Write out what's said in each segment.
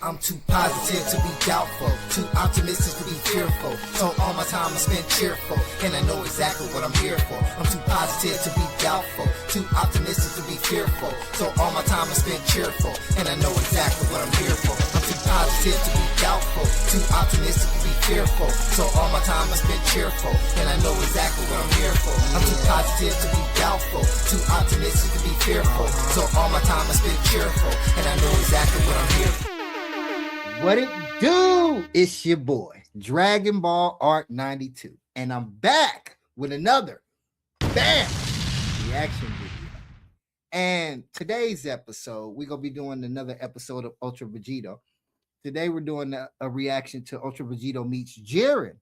I'm too positive to be doubtful, too optimistic to be fearful. So all my time I spend cheerful, and I know exactly what I'm here for. I'm too positive to be doubtful, too optimistic to be fearful. So all my time I spend cheerful, and I know exactly what I'm here for. I'm too positive to be doubtful, too optimistic to be fearful. So all my time I spend cheerful, and I know exactly what I'm here for. I'm too positive to be doubtful, too optimistic to be fearful. So all my time I spend cheerful, and I know exactly what I'm here for. What it do? It's your boy, Dragon Ball Art 92. And I'm back with another reaction video. And today's episode, we're going to be doing another episode of Ultra Vegito. Today we're doing a reaction to Ultra Vegito meets Jiren.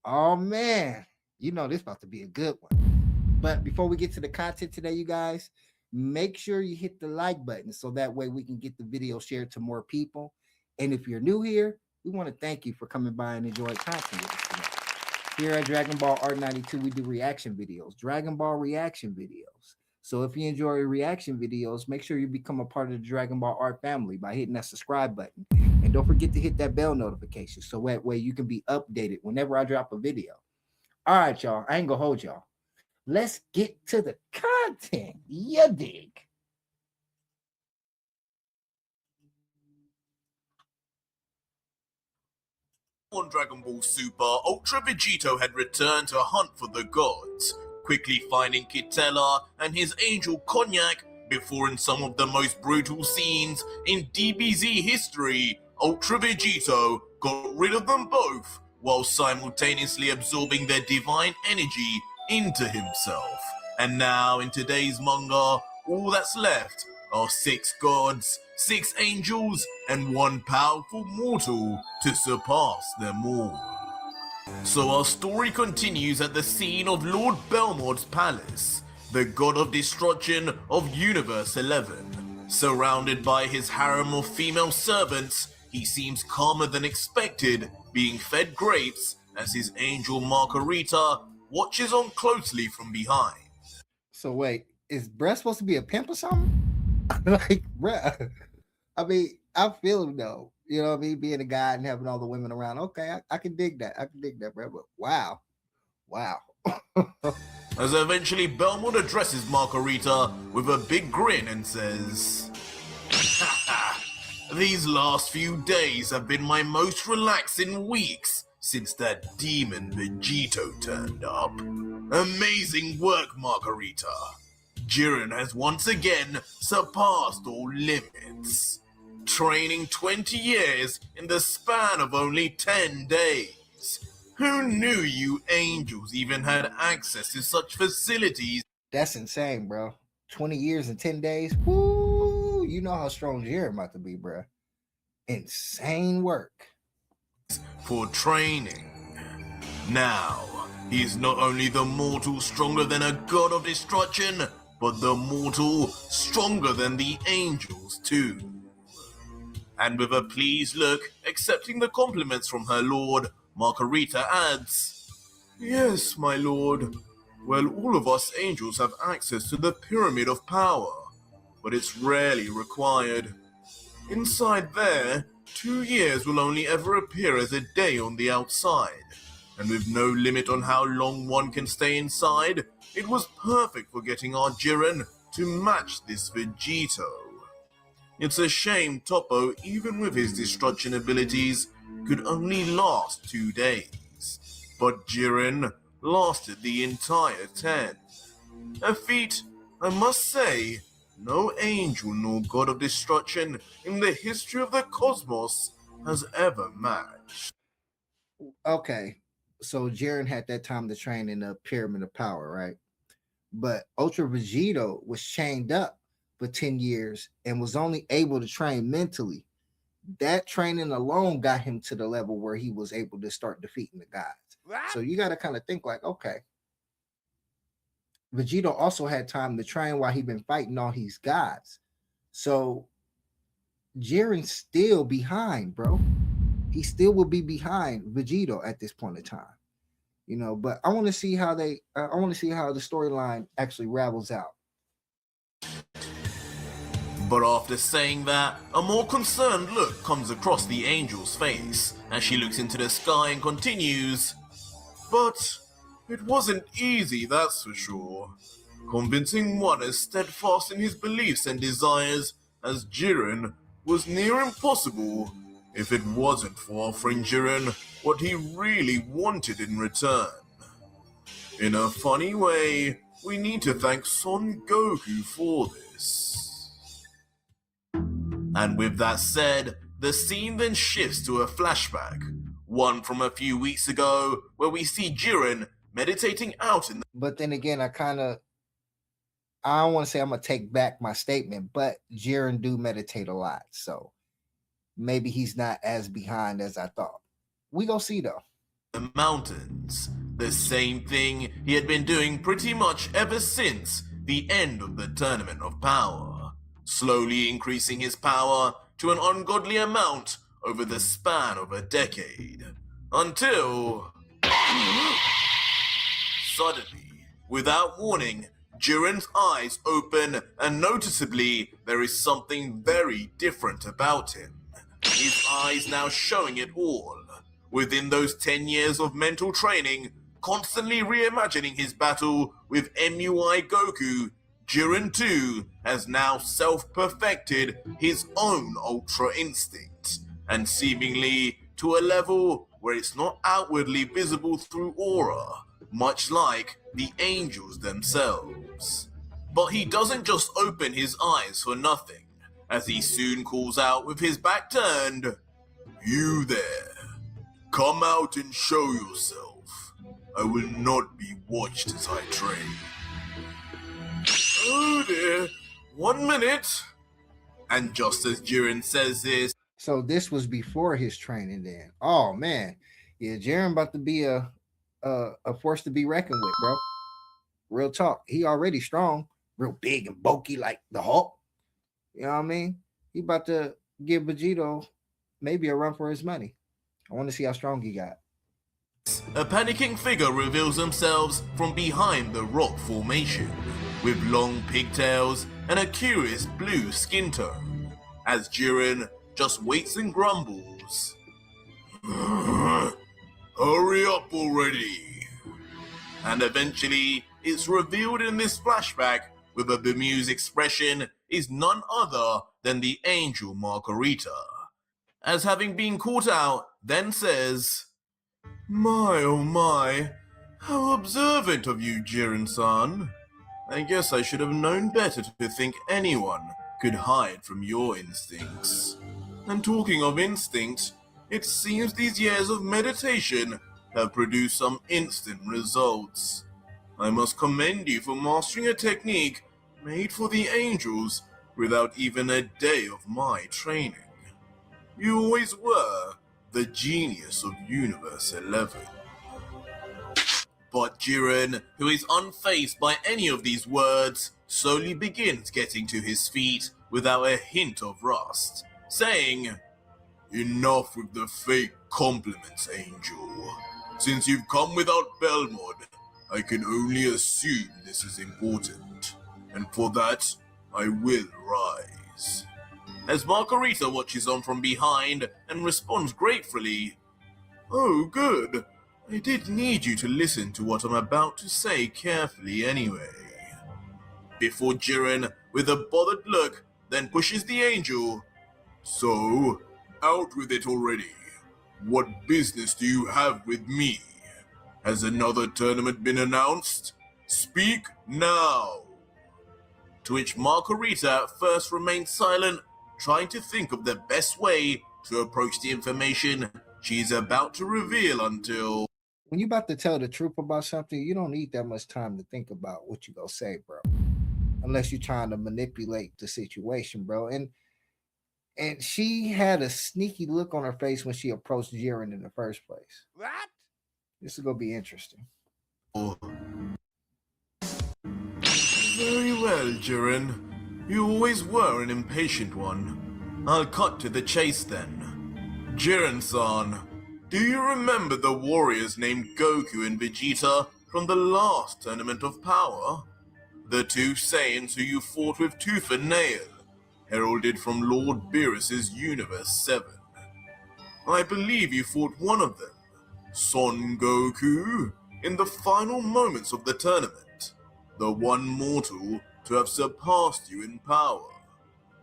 Oh man, you know this about to be a good one. But before we get to the content today, you guys, make sure you hit the like button so that way we can get the video shared to more people. And if you're new here, we want to thank you for coming by and enjoying content with us today. Here at Dragon Ball Art 92, we do reaction videos, Dragon Ball reaction videos. So if you enjoy reaction videos, make sure you become a part of the Dragon Ball Art family by hitting that subscribe button. And don't forget to hit that bell notification so that way you can be updated whenever I drop a video. All right, y'all. I ain't gonna hold y'all. Let's get to the content. You dig? On Dragon Ball Super, Ultra Vegito had returned to hunt for the gods, quickly finding Kitella and his angel Cognac before in some of the most brutal scenes in DBZ history, Ultra Vegito got rid of them both while simultaneously absorbing their divine energy into himself. And now in today's manga, all that's left are 6 gods, 6 angels, and 1 powerful mortal to surpass them all. So our story continues at the scene of Lord Belmod's palace, the god of destruction of Universe 11. Surrounded by his harem of female servants, he seems calmer than expected, being fed grapes as his angel Margarita watches on closely from behind. So wait, is Brett supposed to be a pimp or something? Like, bruh, I mean, I feel him though. You know what I mean? Being a guy and having all the women around. Okay, I can dig that. I can dig that, bro. But wow. As eventually Belmont addresses Margarita with a big grin and says, "These last few days have been my most relaxing weeks since that demon Vegito turned up. Amazing work, Margarita. Jiren has once again surpassed all limits, training 20 years in the span of only 10 days. Who knew you angels even had access to such facilities?" That's insane, bro. 20 years and 10 days. Woo! You know how strong Jiren about to be, bro. Insane work. For training. Now, he is not only the mortal stronger than a god of destruction, but the mortal stronger than the angels too. And with a pleased look, accepting the compliments from her lord, Margarita adds, "Yes, my lord. Well, all of us angels have access to the Pyramid of Power, but it's rarely required. Inside there, 2 years will only ever appear as a day on the outside, and with no limit on how long one can stay inside, it was perfect for getting our Jiren to match this Vegito. It's a shame Toppo, even with his destruction abilities, could only last 2 days, but Jiren lasted the entire 10. A feat, I must say, no angel nor god of destruction in the history of the cosmos has ever matched." Okay, so Jiren had that time to train in the Pyramid of Power, right? But Ultra Vegito was chained up for 10 years and was only able to train mentally. That training alone got him to the level where he was able to start defeating the gods. So you got to kind of think like, okay, Vegito also had time to train while he been fighting all these gods. So Jiren's still behind, bro. He still will be behind Vegito at this point in time. You know, but I want to see how the storyline actually ravels out. But after saying that, a more concerned look comes across the angel's face as she looks into the sky and continues, "But it wasn't easy, that's for sure. Convincing one as steadfast in his beliefs and desires as Jiren was near impossible if it wasn't for offering Jiren what he really wanted in return. In a funny way, we need to thank Son Goku for this." And with that said, the scene then shifts to a flashback, one from a few weeks ago, where we see Jiren meditating out in the... But then again, I don't want to say I'm gonna take back my statement, but Jiren do meditate a lot, so maybe he's not as behind as I thought. We gonna see though. The mountains. The same thing he had been doing pretty much ever since the end of the Tournament of Power, slowly increasing his power to an ungodly amount over the span of a decade, until... Suddenly, without warning, Jiren's eyes open, and noticeably there is something very different about him. His eyes now showing it all. Within those 10 years of mental training, constantly reimagining his battle with MUI Goku, Jiren too has now self-perfected his own Ultra Instinct, and seemingly to a level where it's not outwardly visible through aura, much like the angels themselves. But he doesn't just open his eyes for nothing, as he soon calls out with his back turned, "You there, come out and show yourself. I will not be watched as I train." Oh dear, 1 minute. And just as Jiren says this... So this was before his training then. Oh man. Yeah, Jiren about to be a force to be reckoned with, bro. Real talk. He already strong, real big and bulky like the Hulk. You know what I mean? He about to give Vegito maybe a run for his money. I want to see how strong he got. A panicking figure reveals themselves from behind the rock formation, with long pigtails and a curious blue skin tone, as Jiren just waits and grumbles, "Hurry up already." And eventually, it's revealed in this flashback with a bemused expression is none other than the angel Margarita, as having been caught out, then says, "My oh my, how observant of you, Jiren-san. I guess I should have known better to think anyone could hide from your instincts. And talking of instinct, it seems these years of meditation have produced some instant results. I must commend you for mastering a technique made for the angels without even a day of my training. You always were the genius of Universe 11. But Jiren, who is unfazed by any of these words, slowly begins getting to his feet without a hint of rust, saying, "Enough with the fake compliments, Angel. Since you've come without Belmod, I can only assume this is important, and for that, I will rise." As Margarita watches on from behind and responds gratefully, "Oh, good. I did need you to listen to what I'm about to say carefully anyway." Before Jiren, with a bothered look, then pushes the angel, "So, out with it already. What business do you have with me? Has another tournament been announced? Speak now." To which Margarita at first remains silent, trying to think of the best way to approach the information she's about to reveal until... When you're about to tell the truth about something, you don't need that much time to think about what you gonna say, bro. Unless you're trying to manipulate the situation, bro. And she had a sneaky look on her face when she approached Jiren in the first place. What? This is gonna be interesting. Very well, Jiren. You always were an impatient one. I'll cut to the chase then. Jiren-san, do you remember the warriors named Goku and Vegeta from the last Tournament of Power? The two Saiyans who you fought with tooth and nail. heralded from Lord Beerus's Universe 7. I believe you fought one of them, Son Goku, in the final moments of the tournament, the one mortal to have surpassed you in power,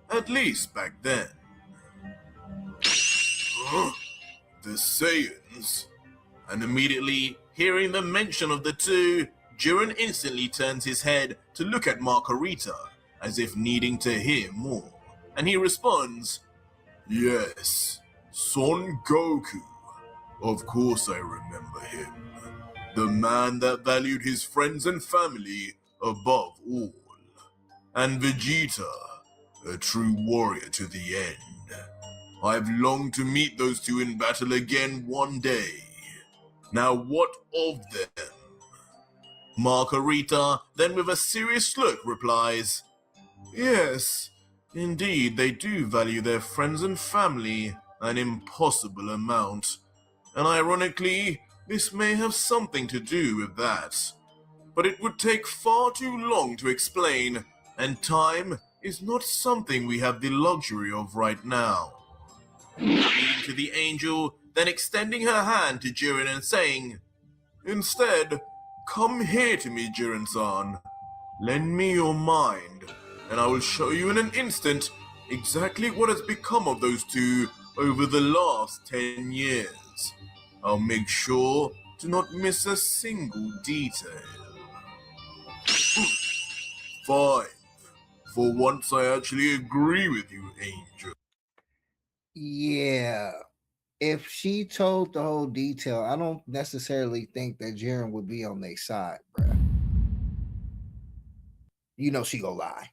at least back then. The Saiyans? And immediately, hearing the mention of the two, Jiren instantly turns his head to look at Margarita, as if needing to hear more. And he responds, "Yes, Son Goku. Of course I remember him. The man that valued his friends and family above all. And Vegeta, a true warrior to the end. I've longed to meet those two in battle again one day. Now what of them?" Margarita then with a serious look replies, "Yes, indeed they do value their friends and family an impossible amount. And ironically, this may have something to do with that. But it would take far too long to explain, and time is not something we have the luxury of right now." Leading to the angel, then extending her hand to Jiren and saying, "Instead, come here to me, Jiren-san. Lend me your mind, and I will show you in an instant exactly what has become of those two over the last 10 years. I'll make sure to not miss a single detail." Fine. For once I actually agree with you, Angel. Yeah. If she told the whole detail, I don't necessarily think that Jiren would be on their side, bruh. You know she gonna lie.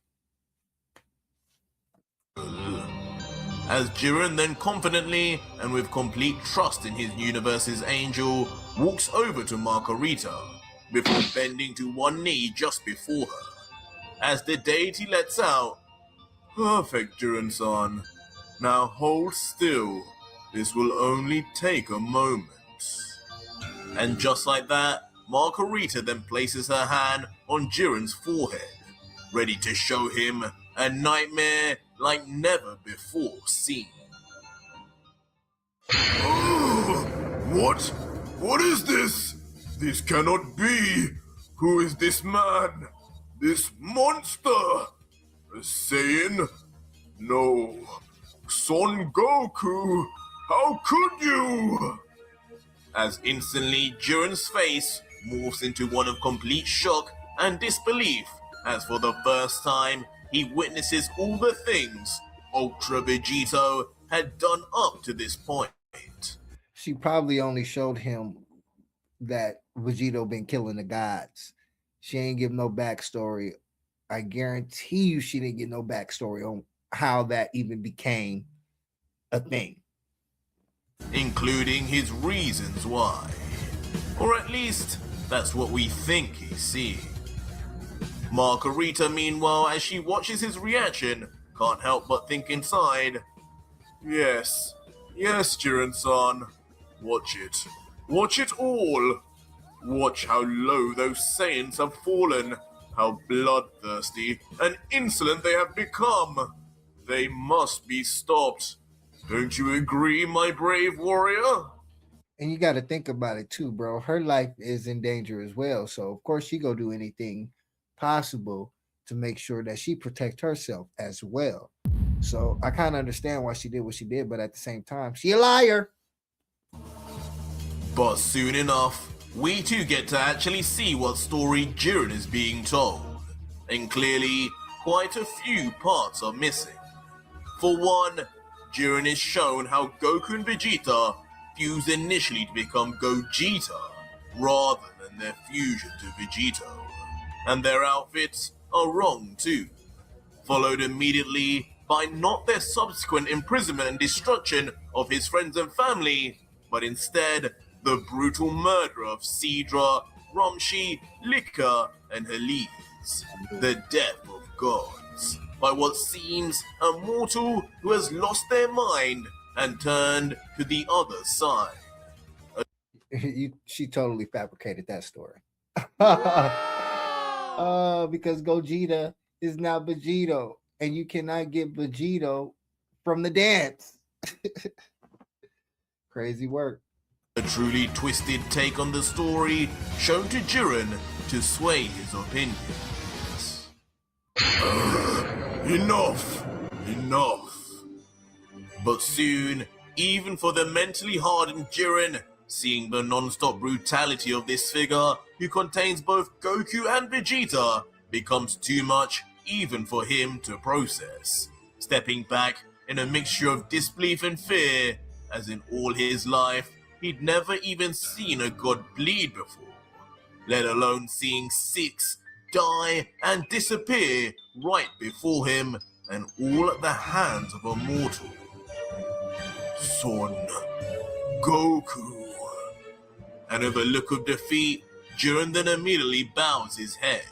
As Jiren then confidently and with complete trust in his universe's angel walks over to Margarita before bending to one knee just before her. As the deity lets out, "Perfect, Jiren-san. Now hold still. This will only take a moment." And just like that, Margarita then places her hand on Jiren's forehead, ready to show him a nightmare like never before seen. What? What is this? This cannot be. Who is this man? This monster? A Saiyan? No. Son Goku, how could you? As instantly Jiren's face morphs into one of complete shock and disbelief, as for the first time he witnesses all the things Ultra Vegito had done up to this point. She probably only showed him that Vegito been killing the gods. She ain't give no backstory. I guarantee you she didn't get no backstory on how that even became a thing. Including his reasons why. Or at least, that's what we think he's seeing. Margarita, meanwhile, as she watches his reaction, can't help but think inside, "Yes, yes, Jiren-san. Watch it. Watch it all. Watch how low those Saiyans have fallen, how bloodthirsty and insolent they have become. They must be stopped. Don't you agree, my brave warrior?" And you got to think about it too, bro. Her life is in danger as well. So of course she go do anything possible to make sure that she protect herself as well. So I kind of understand why she did what she did, but at the same time, she a liar. But soon enough, we too get to actually see what story Jiren is being told. And clearly, quite a few parts are missing. For one, Jiren is shown how Goku and Vegeta fused initially to become Gogeta, rather than their fusion to Vegito. And their outfits are wrong too. Followed immediately by not their subsequent imprisonment and destruction of his friends and family, but instead the brutal murder of Sidra, Romshi, Lika, and Heliz, the death of gods, by what seems a mortal who has lost their mind and turned to the other side. She totally fabricated that story. Because Gogeta is now Vegito, and you cannot get Vegito from the dance. Crazy work. A truly twisted take on the story shown to Jiren to sway his opinions. Enough! Enough! But soon, even for the mentally hardened Jiren, seeing the non-stop brutality of this figure who contains both Goku and Vegeta becomes too much even for him to process. Stepping back in a mixture of disbelief and fear, as in all his life, he'd never even seen a god bleed before, let alone seeing 6 die and disappear right before him, and all at the hands of a mortal. Son Goku. And with a look of defeat, Jiren then immediately bows his head,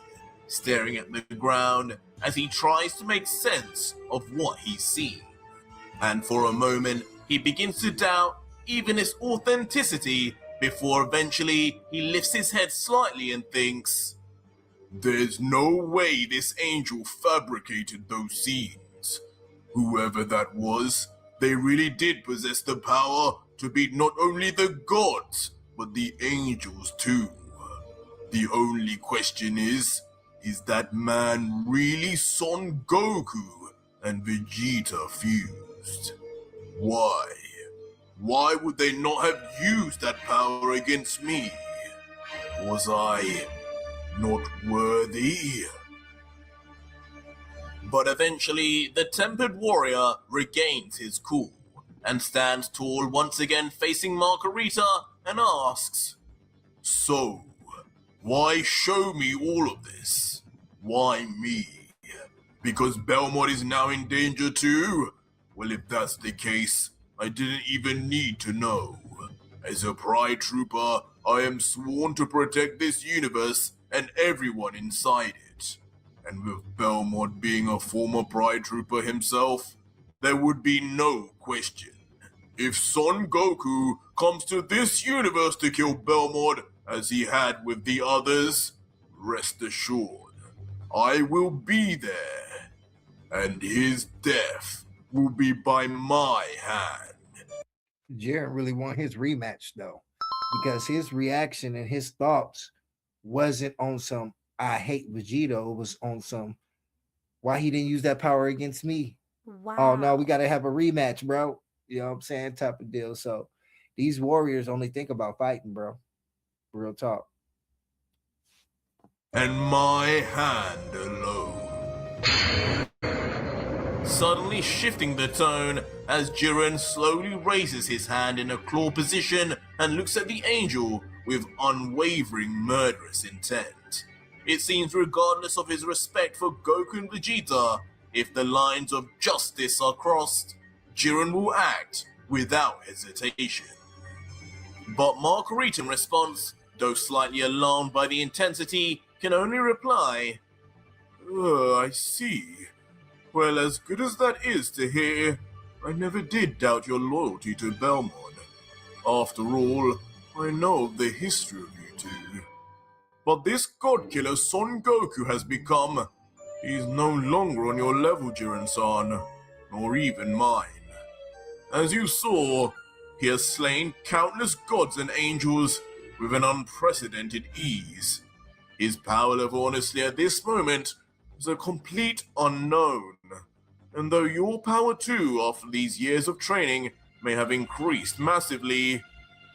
staring at the ground as he tries to make sense of what he's seen. And for a moment, he begins to doubt even his authenticity before eventually he lifts his head slightly and thinks, "There's no way this angel fabricated those scenes. Whoever that was, they really did possess the power to beat not only the gods, but the angels too. The only question is that man really Son Goku and Vegeta fused? Why? Why would they not have used that power against me? Was I not worthy?" But eventually, the tempered warrior regains his cool and stands tall once again facing Margarita and asks, "So, why show me all of this? Why me? Because Belmont is now in danger too? Well, if that's the case, I didn't even need to know. As a Pride Trooper, I am sworn to protect this universe and everyone inside it. And with Belmont being a former Pride Trooper himself, there would be no question. If Son Goku comes to this universe to kill Belmont as he had with the others, rest assured, I will be there, and his death will be by my hand." Jiren really want his rematch though, because his reaction and his thoughts wasn't on some "I hate Vegito." It was on some "why he didn't use that power against me." Oh no, we Wow. gotta have a rematch, bro. You know what I'm saying? Type of deal. So these warriors only think about fighting, bro. Real talk. And my hand alone. Suddenly shifting the tone as Jiren slowly raises his hand in a claw position and looks at the angel with unwavering murderous intent. It seems regardless of his respect for Goku and Vegeta, if the lines of justice are crossed, Jiren will act without hesitation. But Marguerite in response, though slightly alarmed by the intensity, can only reply, I see. Well, as good as that is to hear, I never did doubt your loyalty to Belmont. After all, I know of the history of you two. But this god killer Son Goku has become, he's no longer on your level, Jiren-san, nor even mine. As you saw, he has slain countless gods and angels with an unprecedented ease. His power level, honestly, at this moment is a complete unknown. And though your power too, after these years of training, may have increased massively,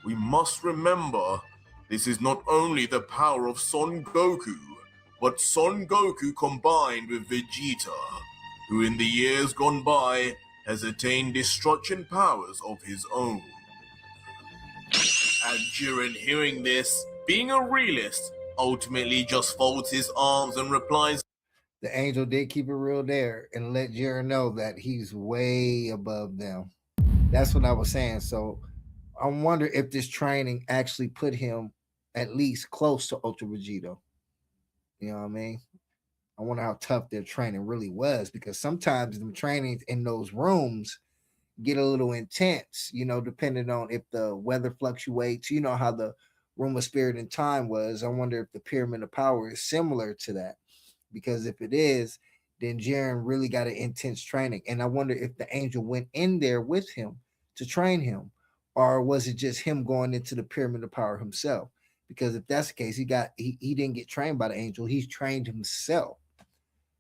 we must remember this is not only the power of Son Goku, but Son Goku combined with Vegeta, who in the years gone by has attained destruction powers of his own. And Jiren, hearing this, being a realist, ultimately just folds his arms and replies, The angel did keep it real there and let Jiren know that he's way above them. That's what I was saying. So I wonder if this training actually put him at least close to Ultra Vegito. You know what I mean? I wonder how tough their training really was, because sometimes the trainings in those rooms get a little intense, depending on if the weather fluctuates. You know how the room of spirit and time was. I wonder if the pyramid of power is similar to that, because if it is, then Jiren really got an intense training. And I wonder if the angel went in there with him to train him, or was it just him going into the pyramid of power himself? Because if that's the case, he didn't get trained by the angel. He's trained himself,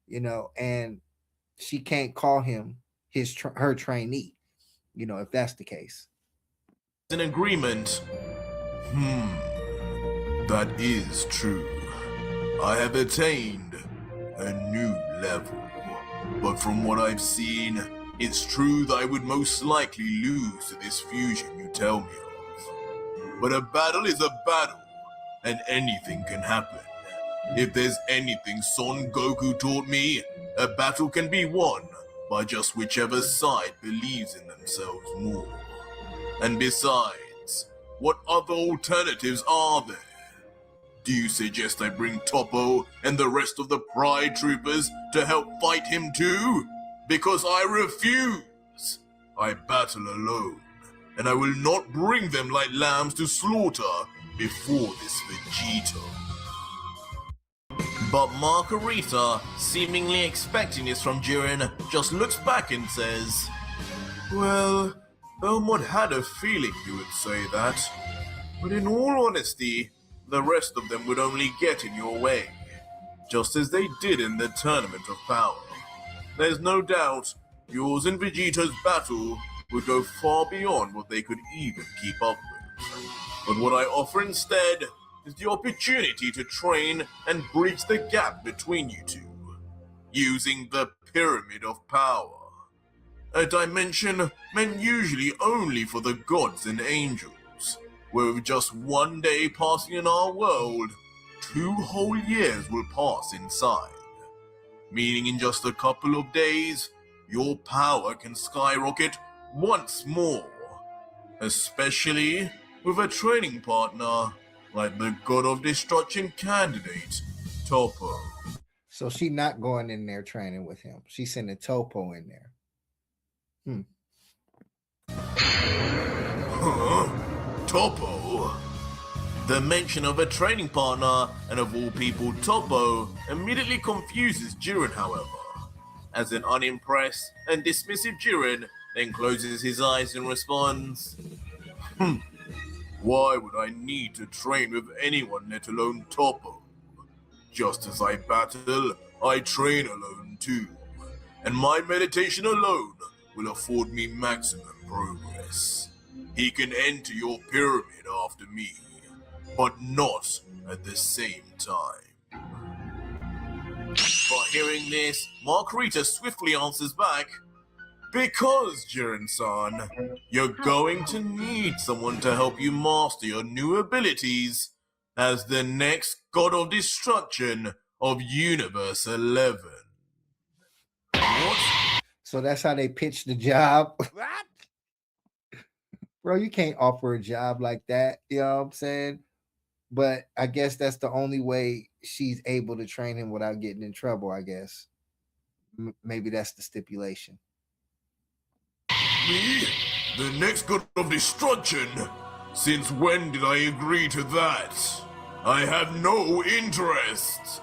and she can't call him her trainee, if that's the case. An agreement. That is true. I have attained a new level. But from what I've seen, it's true that I would most likely lose to this fusion you tell me of. But a battle is a battle, and anything can happen. If there's anything Son Goku taught me, a battle can be won by just whichever side believes in themselves more. And besides, what other alternatives are there? Do you suggest I bring Toppo and the rest of the Pride Troopers to help fight him too? Because I refuse! I battle alone, and I will not bring them like lambs to slaughter before this Vegito. But Margarita, seemingly expecting this from Jiren, just looks back and says, "Well, Belmont had a feeling you would say that. But in all honesty, the rest of them would only get in your way, just as they did in the Tournament of Power. There's no doubt yours and Vegeta's battle would go far beyond what they could even keep up with. But what I offer instead is the opportunity to train and bridge the gap between you two, using the Pyramid of Power. A dimension meant usually only for the gods and angels, where with just one day passing in our world, 2 whole years will pass inside. Meaning in just a couple of days, your power can skyrocket once more. Especially with a training partner like the God of Destruction candidate, Toppo." So she not going in there training with him. She's sending Toppo in there. Huh? Toppo? The mention of a training partner, and of all people Toppo, immediately confuses Jiren, however, as an unimpressed and dismissive Jiren then closes his eyes and responds, "Why would I need to train with anyone, let alone Toppo? Just as I battle, I train alone too, and my meditation alone will afford me maximum progress. He can enter your pyramid after me, but not at the same time." But hearing this, Margarita swiftly answers back, "Because, Jiren-san, you're going to need someone to help you master your new abilities as the next God of Destruction of Universe 11. What? So that's how they pitch the job. What? Bro, you can't offer a job like that. You know what I'm saying? But I guess that's the only way she's able to train him without getting in trouble, I guess. Maybe that's the stipulation. Me? The next God of Destruction? Since when did I agree to that? I have no interest."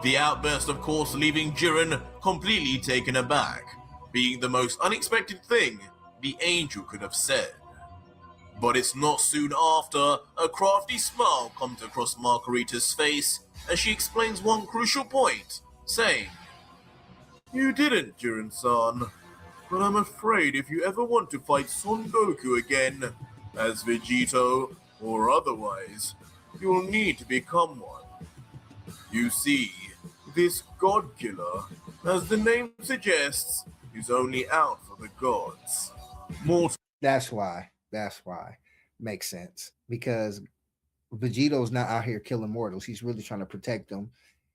The outburst, of course, leaving Jiren completely taken aback, being the most unexpected thing the angel could have said. But it's not soon after a crafty smile comes across Margarita's face as she explains one crucial point, saying, "You didn't, Jiren-san, but I'm afraid if you ever want to fight Son Goku again, as Vegito or otherwise, you'll need to become one. You see, this God Killer, as the name suggests, is only out for the gods. Mortal." That's why. Makes sense. Because Vegito's not out here killing mortals. He's really trying to protect them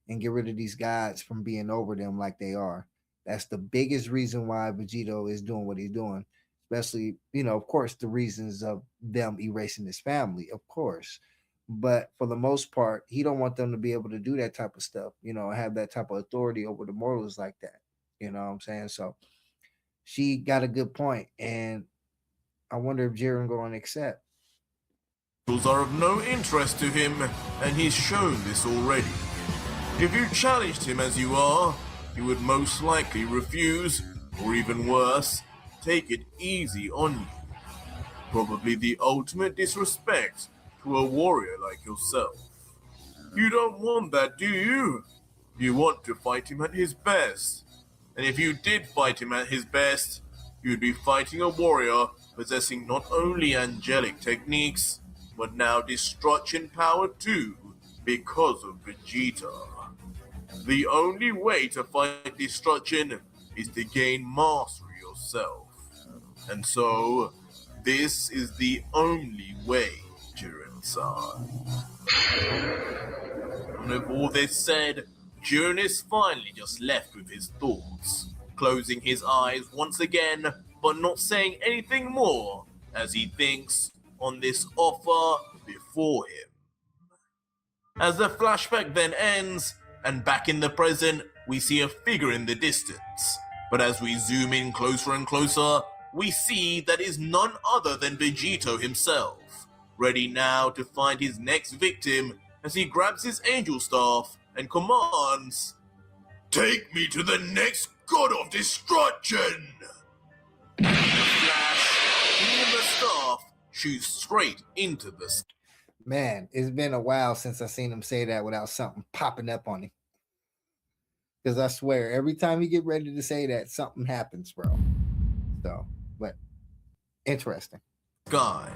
and get rid of these gods from being over them like they are. That's the biggest reason why Vegito is doing what he's doing. Especially, of course, the reasons of them erasing his family, of course. But for the most part, he don't want them to be able to do that type of stuff, have that type of authority over the mortals like that. You know what I'm saying? So she got a good point, and I wonder if Jiren going to accept. Are of no interest to him, and he's shown this already. If you challenged him as you are, he would most likely refuse, or even worse, take it easy on you. Probably the ultimate disrespect to a warrior like yourself. You don't want that, do you? You want to fight him at his best. And if you did fight him at his best, you'd be fighting a warrior possessing not only angelic techniques, but now destruction power too, because of Vegeta. The only way to fight destruction is to gain mastery yourself. And so, this is the only way, Jiren-san. And with all this said, Jiren is finally just left with his thoughts, closing his eyes once again, but not saying anything more as he thinks on this offer before him. As the flashback then ends, and back in the present, we see a figure in the distance. But as we zoom in closer and closer, we see that is none other than Vegito himself, ready now to find his next victim as he grabs his angel staff and commands, "Take me to the next god of destruction!" And in a flash, he and the staff shoots straight into the sky. Man, it's been a while since I seen him say that without something popping up on him. Because I swear, every time you get ready to say that, something happens, bro. So, but interesting. Sky.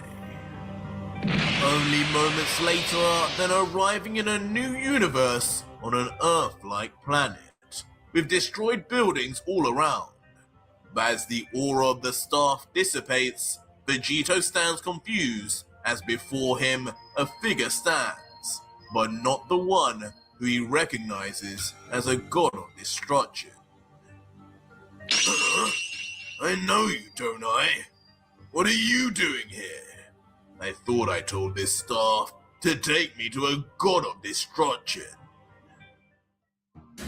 Only moments later than arriving in a new universe on an Earth-like planet, with destroyed buildings all around. But as the aura of the staff dissipates, Vegito stands confused as before him a figure stands, but not the one who he recognizes as a god of destruction. I know you, don't I? What are you doing here? I thought I told this staff to take me to a god of destruction.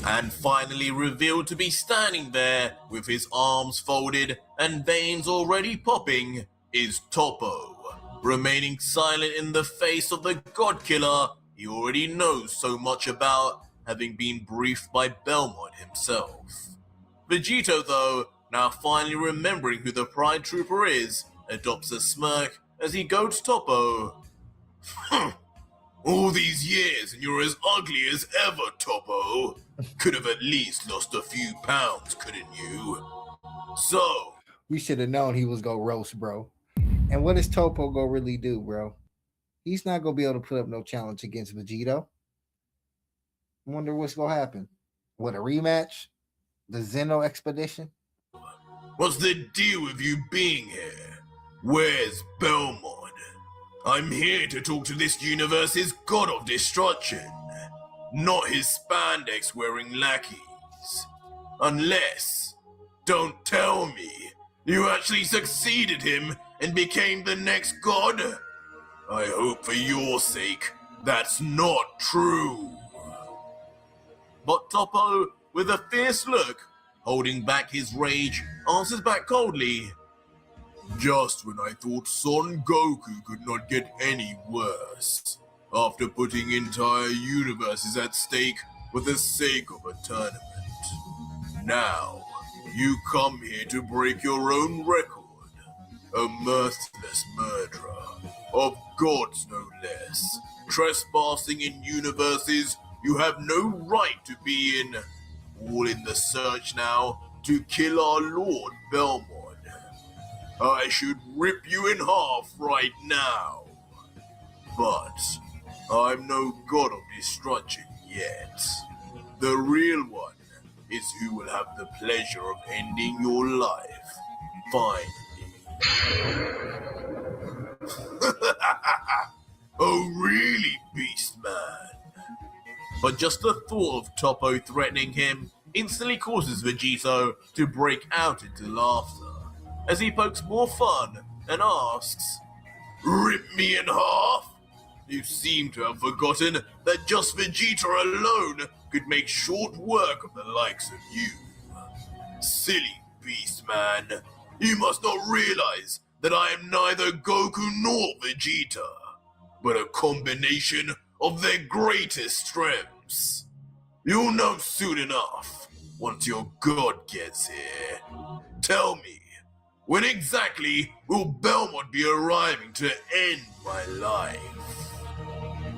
And finally revealed to be standing there with his arms folded and veins already popping is Toppo, remaining silent in the face of the god killer he already knows so much about, having been briefed by Belmont himself. Vegito, though, now finally remembering who the Pride Trooper is, adopts a smirk as he goads Toppo. All these years and you're as ugly as ever, Toppo. Could have at least lost a few pounds, couldn't you? So, We should have known he was gonna roast, bro. And what is Topo gonna really do, bro? He's not gonna be able to put up no challenge against Vegito. I wonder what's gonna happen. What, a rematch? The Zeno expedition? what's the deal with you being here? Where's Belmont? I'm here to talk to this universe's god of destruction, not his spandex-wearing lackeys. Unless, don't tell me, you actually succeeded him and became the next god? I hope for your sake that's not true. But Toppo, with a fierce look, holding back his rage, answers back coldly. Just when I thought Son Goku could not get any worse, after putting entire universes at stake for the sake of a tournament. Now, you come here to break your own record. A merciless murderer, of gods no less, trespassing in universes you have no right to be in, all in the search now to kill our Lord Belmont. I should rip you in half right now. But I'm no god of destruction yet. The real one is who will have the pleasure of ending your life, finally. Oh really, Beast Man? But just the thought of Toppo threatening him instantly causes Vegito to break out into laughter, as he pokes more fun and asks, "Rip me in half? You seem to have forgotten that just Vegeta alone could make short work of the likes of you. Silly Beast Man, you must not realize that I am neither Goku nor Vegeta, but a combination of their greatest strengths. You'll know soon enough. once your god gets here. Tell me, when exactly will Belmont be arriving to end my life?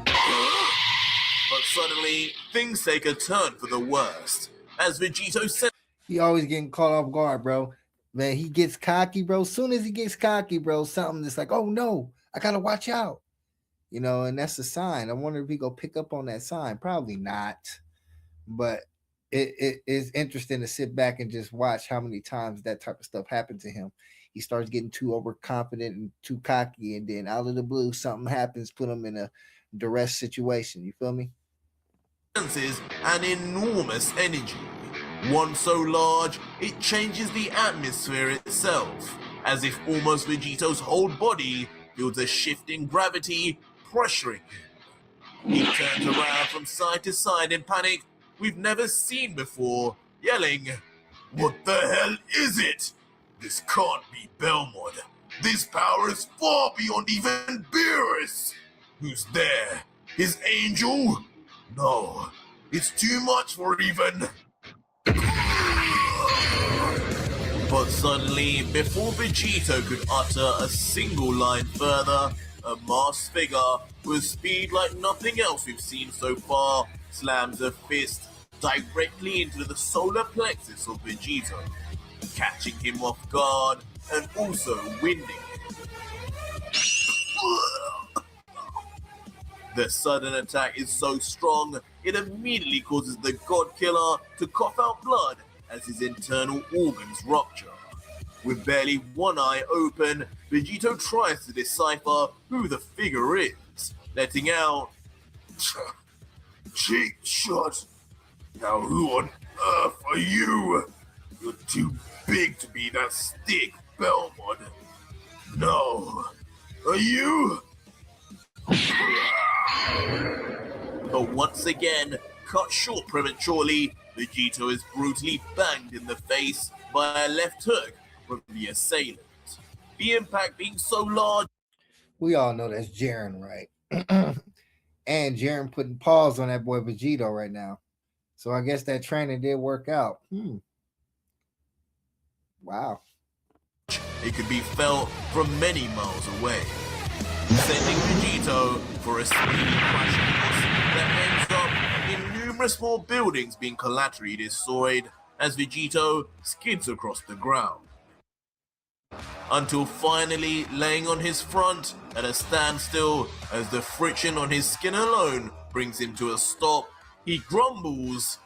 But suddenly, things take a turn for the worst, as Vegito said. He always getting caught off guard, bro. Man, he gets cocky, bro. Soon as he gets cocky, bro, something that's like, oh no, I gotta watch out. And that's a sign. I wonder if he go pick up on that sign. Probably not. But it is interesting to sit back and just watch how many times that type of stuff happened to him. He starts getting too overconfident and too cocky, and then out of the blue, something happens, put him in a duress situation. You feel me? Senses an enormous energy. One so large, it changes the atmosphere itself, as if almost Vegito's whole body feels a shifting gravity pressuring him. He turns around from side to side in panic we've never seen before, yelling, "What the hell is it? This can't be Belmont. This power is far beyond even Beerus. Who's there? His angel? No, it's too much for even..." But suddenly, before Vegito could utter a single line further, a masked figure with speed like nothing else we've seen so far slams a fist directly into the solar plexus of Vegito, catching him off guard and also winding him. The sudden attack is so strong, it immediately causes the God Killer to cough out blood as his internal organs rupture. With barely one eye open, Vegito tries to decipher who the figure is, letting out, "Cheek shot. Now who on earth are you? You're too big to be that stick, Belmont. No. Are you?" But once again, cut short prematurely, Vegito is brutally banged in the face by a left hook from the assailant. The impact being so large. We all know that's Jiren, right? And Jiren putting paws on that boy Vegito right now. So I guess that training did work out. Wow. It could be felt from many miles away, sending Vegito for a speedy crash course that ends up in numerous more buildings being collaterally destroyed as Vegito skids across the ground. Until finally laying on his front at a standstill as the friction on his skin alone brings him to a stop, he grumbles,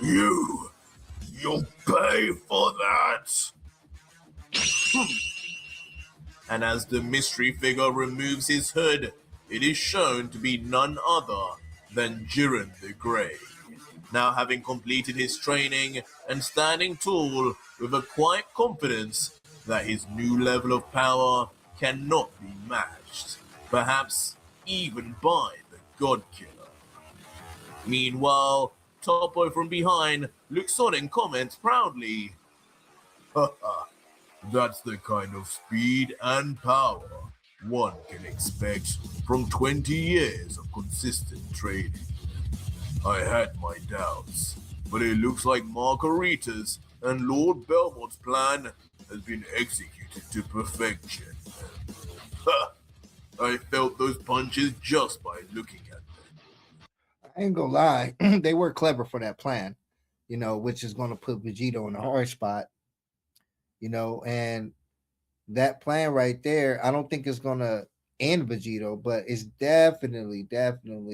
You'll pay for that." And as the mystery figure removes his hood, it is shown to be none other than Jiren the Grey, now having completed his training and standing tall with a quiet confidence that his new level of power cannot be matched, perhaps even by the God Killer. Meanwhile, Topo from behind looks on and comments proudly, "Haha, that's the kind of speed and power one can expect from 20 years of consistent training. I had my doubts, but it looks like Margarita's and Lord Belmont's plan has been executed to perfection. Ha! I felt those punches just by looking at them." I ain't gonna lie, they were clever for that plan, which is gonna put Vegito in a hard spot, and that plan right there, I don't think it's gonna end Vegito, but it's definitely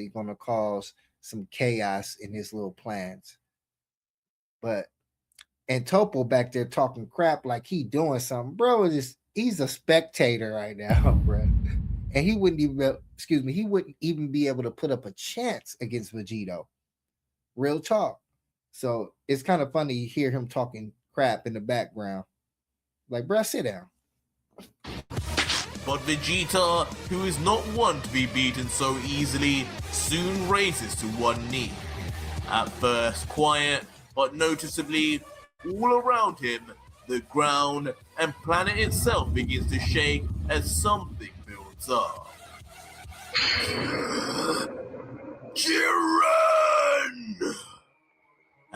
gonna cause some chaos in his little plans. But and Topo back there talking crap like he doing something, bro. He's a spectator right now, bro. And he wouldn't even be able to put up a chance against Vegito. Real talk. So it's kind of funny to hear him talking crap in the background. Like, bro, sit down. But Vegeta, who is not one to be beaten so easily, soon raises to one knee. At first quiet, but noticeably, all around him, the ground and planet itself begins to shake as something builds up. Jiren!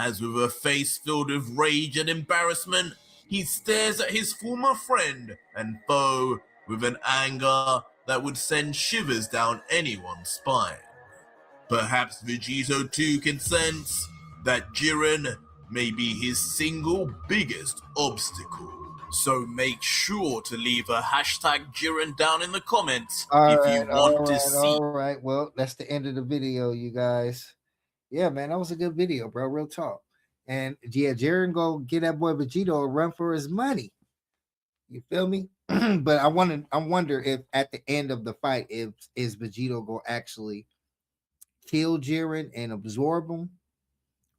as with a face filled with rage and embarrassment, he stares at his former friend and foe with an anger that would send shivers down anyone's spine. Perhaps Vegito too can sense that Jiren may be his single biggest obstacle. So make sure to leave a hashtag Jiren down in the comments if you want to see. All right. Well, that's the end of the video, you guys. Yeah, man, that was a good video, bro. Real talk. And yeah, Jiren go get that boy Vegito a run for his money. You feel me? But I wonder if at the end of the fight, is Vegito go actually kill Jiren and absorb him,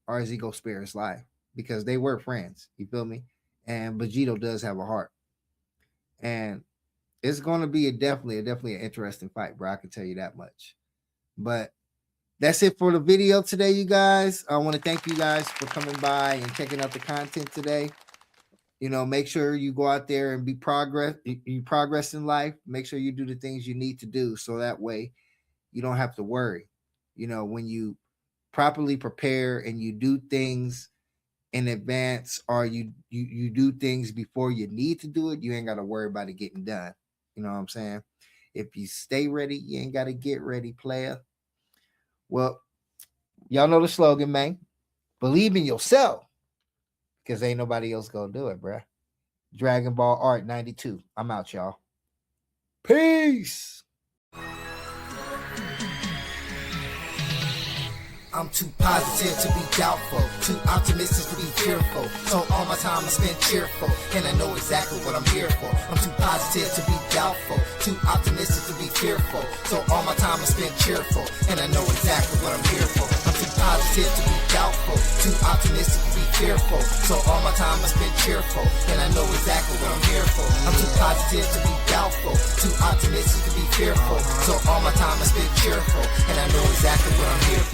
or is he go spare his life? Because they were friends. You feel me? And Vegito does have a heart, and it's going to be definitely an interesting fight, bro. I can tell you that much. But that's it for the video today, you guys. I want to thank you guys for coming by and checking out the content today. You know, make sure you go out there and you progress in life. Make sure you do the things you need to do, so that way you don't have to worry. You know, when you properly prepare and you do things in advance, or you do things before you need to do it, you ain't got to worry about it getting done. You know what I'm saying? If you stay ready, you ain't got to get ready, player. Well, y'all know the slogan, man. Believe in yourself, because ain't nobody else gonna do it, bruh. Dragon Ball Art 92. I'm out, y'all. Peace. I'm too positive to be doubtful, too optimistic to be fearful. So all my time I spend cheerful, and I know exactly what I'm here for. I'm too positive to be doubtful, too optimistic to be fearful. So all my time I spend cheerful, and I know exactly what I'm here for. I'm too positive to be doubtful, too optimistic to be fearful. So all my time I spend cheerful, and I know exactly what I'm here for. I'm too positive to be doubtful, too optimistic to be fearful. So all my time I spend cheerful, and I know exactly what I'm here for.